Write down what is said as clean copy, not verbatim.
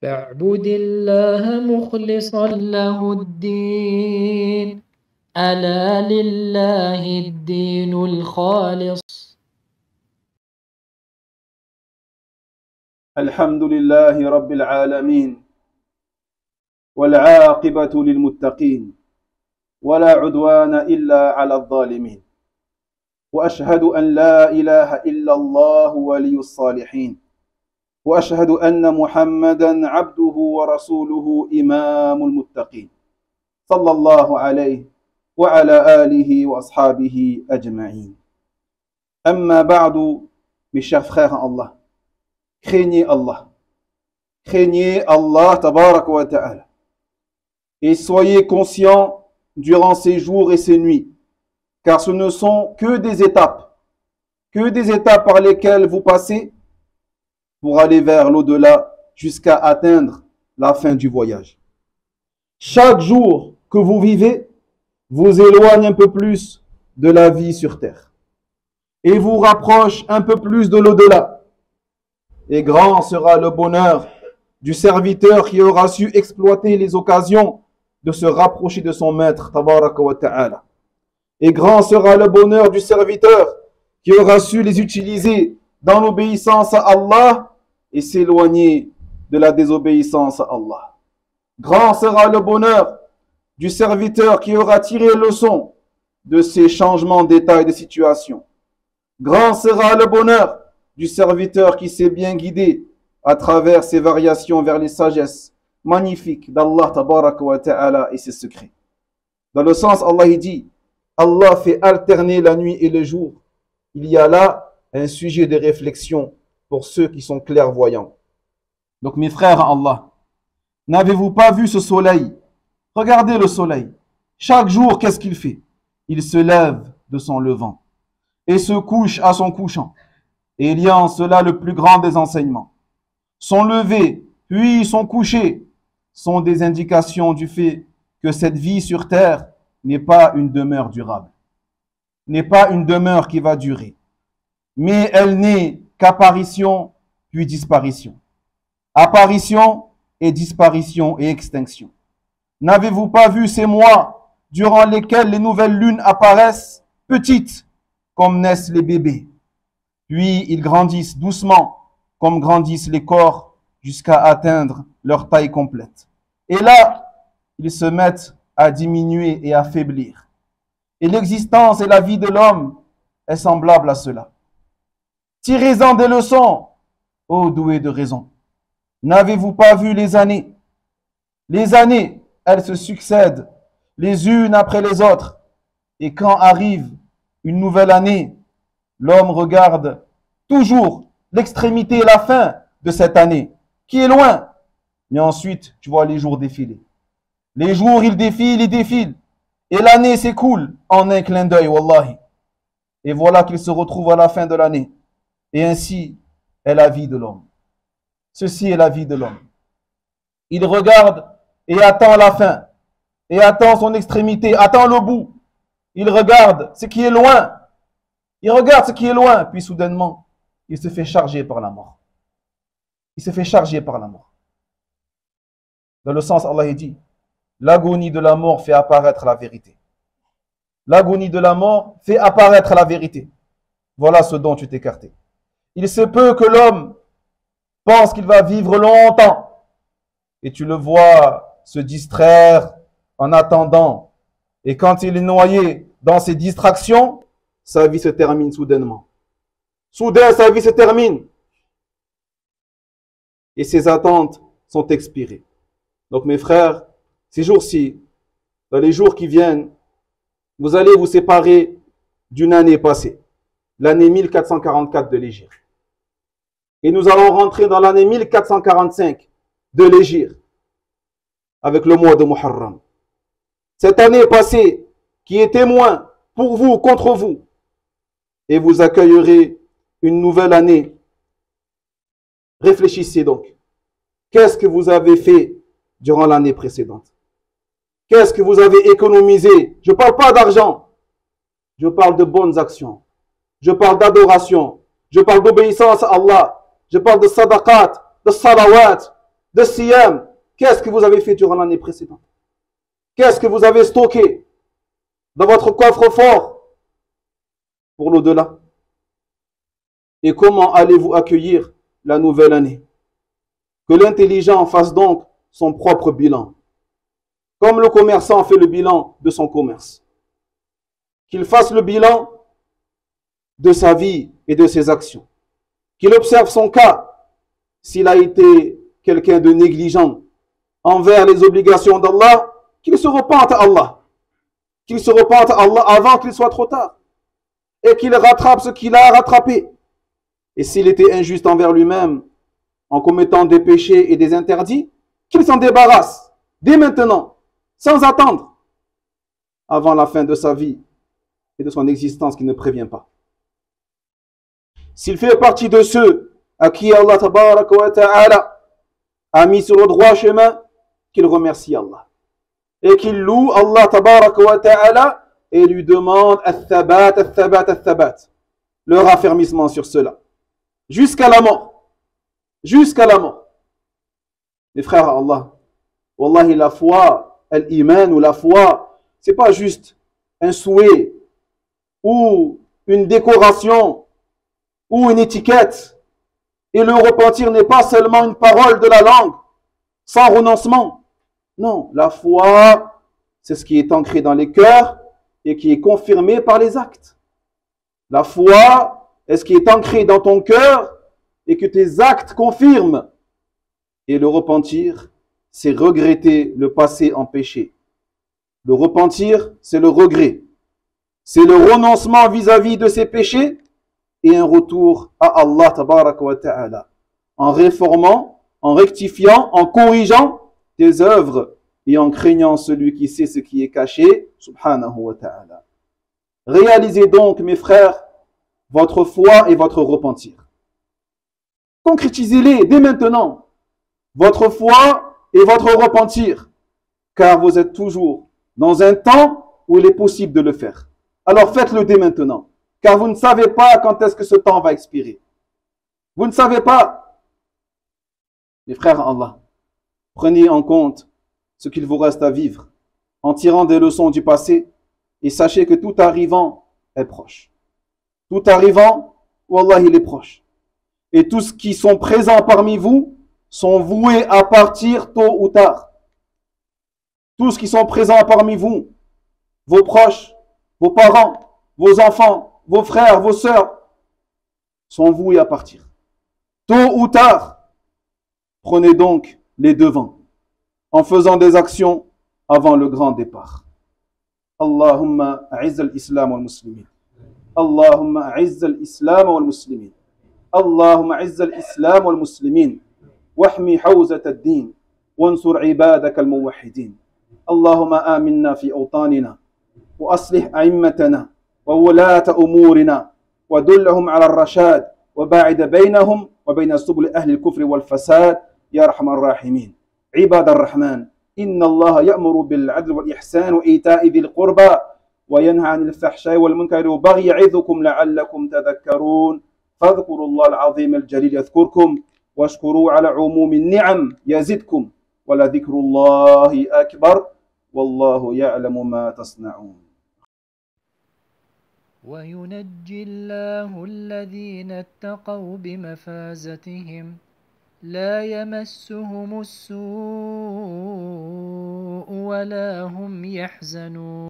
فاعبد الله مخلصا له الدين ألا لله الدين الخالص. الحمد لله رب العالمين والعاقبة للمتقين ولا عدوان إلا على الظالمين وأشهد أن لا إله إلا الله ولي الصالحين وأشهد أن محمدا عبده ورسوله إمام المتقين صلى الله عليه وعلى آله وأصحابه أجمعين. أما بعد, mes chers frères en Allah, craignez Allah. Craignez Allah tabaraka wa ta'ala. Et soyez conscients durant ces jours et ces nuits, car ce ne sont que des étapes par lesquelles vous passez pour aller vers l'au-delà jusqu'à atteindre la fin du voyage. Chaque jour que vous vivez vous éloigne un peu plus de la vie sur terre et vous rapproche un peu plus de l'au-delà. Et grand sera le bonheur du serviteur qui aura su exploiter les occasions de se rapprocher de son maître, tabaraka wa ta'ala. Et grand sera le bonheur du serviteur qui aura su les utiliser dans l'obéissance à Allah et s'éloigner de la désobéissance à Allah. Grand sera le bonheur du serviteur qui aura tiré leçon de ces changements d'état et de situation. Grand sera le bonheur du serviteur qui s'est bien guidé à travers ses variations vers les sagesses magnifiques d'Allah tabaraka wa ta'ala et ses secrets. Dans le sens, Allah dit, Allah fait alterner la nuit et le jour. Il y a là un sujet de réflexion pour ceux qui sont clairvoyants. Donc mes frères en Allah, n'avez-vous pas vu ce soleil? Regardez le soleil. Chaque jour, qu'est-ce qu'il fait? Il se lève de son levant et se couche à son couchant. Et il y a en cela le plus grand des enseignements. Son lever, puis son coucher, sont des indications du fait que cette vie sur terre n'est pas une demeure durable, n'est pas une demeure qui va durer, mais elle n'est qu'apparition puis disparition. Apparition et disparition et extinction. N'avez-vous pas vu ces mois durant lesquels les nouvelles lunes apparaissent petites comme naissent les bébés, puis ils grandissent doucement comme grandissent les corps jusqu'à atteindre leur taille complète. Et là, ils se mettent à diminuer et à faiblir. Et l'existence et la vie de l'homme est semblable à cela. Tirez-en des leçons, ô doués de raison. N'avez-vous pas vu les années? Les années, elles se succèdent les unes après les autres. Et quand arrive une nouvelle année, l'homme regarde toujours l'extrémité et la fin de cette année, qui est loin. Mais ensuite, tu vois les jours défiler. Les jours, ils défilent. Et l'année s'écoule en un clin d'œil, wallahi. Et voilà qu'il se retrouve à la fin de l'année. Et ainsi est la vie de l'homme. Ceci est la vie de l'homme. Il regarde et attend la fin. Et attend son extrémité, attend le bout. Il regarde ce qui est loin. Il regarde ce qui est loin. Puis soudainement, il se fait charger par la mort. Il se fait charger par la mort. Dans le sens, Allah dit, l'agonie de la mort fait apparaître la vérité. L'agonie de la mort fait apparaître la vérité. Voilà ce dont tu t'écartais. Il se peut que l'homme pense qu'il va vivre longtemps. Et tu le vois se distraire en attendant. Et quand il est noyé dans ses distractions, sa vie se termine soudainement. Soudain, sa vie se termine. Et ses attentes sont expirées. Donc mes frères, ces jours-ci, dans les jours qui viennent, vous allez vous séparer d'une année passée, l'année 1444 de l'Hégire. Et nous allons rentrer dans l'année 1445 de l'Hégire, avec le mois de Muharram. Cette année passée, qui est témoin pour vous, contre vous, et vous accueillerez une nouvelle année. Réfléchissez donc. Qu'est-ce que vous avez fait durant l'année précédente? Qu'est-ce que vous avez économisé? Je ne parle pas d'argent. Je parle de bonnes actions. Je parle d'adoration. Je parle d'obéissance à Allah. Je parle de sadaqat, de salawat, de siyam, qu'est-ce que vous avez fait durant l'année précédente? Qu'est-ce que vous avez stocké dans votre coffre-fort pour l'au-delà? Et comment allez-vous accueillir la nouvelle année? Que l'intelligent fasse donc son propre bilan. Comme le commerçant fait le bilan de son commerce. Qu'il fasse le bilan de sa vie et de ses actions. Qu'il observe son cas, s'il a été quelqu'un de négligent envers les obligations d'Allah, qu'il se repente à Allah. Qu'il se repente à Allah avant qu'il soit trop tard. Et qu'il rattrape ce qu'il a rattrapé. Et s'il était injuste envers lui-même, en commettant des péchés et des interdits, qu'il s'en débarrasse dès maintenant, sans attendre, avant la fin de sa vie et de son existence qui ne prévient pas. S'il fait partie de ceux à qui Allah tabaraka wa ta'ala a mis sur le droit chemin, qu'il remercie Allah. Et qu'il loue Allah tabaraka wa ta'ala et lui demande al-thabat, al-thabat, al-thabat. Le raffermissement sur cela. Jusqu'à la mort. Jusqu'à la mort. Les frères à Allah, wallahi la foi, l'iman ou la foi, c'est pas juste un souhait ou une décoration ou une étiquette. Et le repentir n'est pas seulement une parole de la langue, sans renoncement. Non, la foi, c'est ce qui est ancré dans les cœurs et qui est confirmé par les actes. La foi est ce qui est ancré dans ton cœur et que tes actes confirment. Et le repentir, c'est regretter le passé en péché. Le repentir, c'est le regret. C'est le renoncement vis-à-vis de ses péchés et un retour à Allah tabaraka wa ta'ala. En réformant, en rectifiant, en corrigeant tes œuvres et en craignant celui qui sait ce qui est caché, subhanahu wa ta'ala. Réalisez donc, mes frères, votre foi et votre repentir. Concrétisez-les dès maintenant, votre foi et votre repentir, car vous êtes toujours dans un temps où il est possible de le faire. Alors faites-le dès maintenant, car vous ne savez pas quand est-ce que ce temps va expirer. Vous ne savez pas. Mes frères Allah, prenez en compte ce qu'il vous reste à vivre, en tirant des leçons du passé, et sachez que tout arrivant est proche. Tout arrivant, wallah, il est proche. Et tous qui sont présents parmi vous sont voués à partir tôt ou tard. Tous qui sont présents parmi vous, vos proches, vos parents, vos enfants, vos frères, vos sœurs, sont voués à partir. Tôt ou tard, prenez donc les devants en faisant des actions avant le grand départ. Allahumma a'izz al-islam wal-muslimin. Allahumma a'izz al-islam wal-muslimin. اللهم اعز الإسلام والمسلمين واحمي حوزة الدين وانصر عبادك الموحدين اللهم آمنا في أوطاننا وأصلح أئمتنا وولاة أمورنا ودلهم على الرشاد وباعد بينهم وبين سبل أهل الكفر والفساد يا أرحم الراحمين عباد الرحمن إن الله يأمر بالعدل والإحسان وإيتاء ذي القربى وينهى عن الفحشاء والمنكر والبغي يعظكم لعلكم تذكرون فاذكروا الله العظيم الجليل يذكركم واشكروا على عموم النعم يزدكم ولذكر الله أكبر والله يعلم ما تصنعون. وينجي الله الذين اتقوا بمفازتهم لا يمسهم السوء ولا هم يحزنون.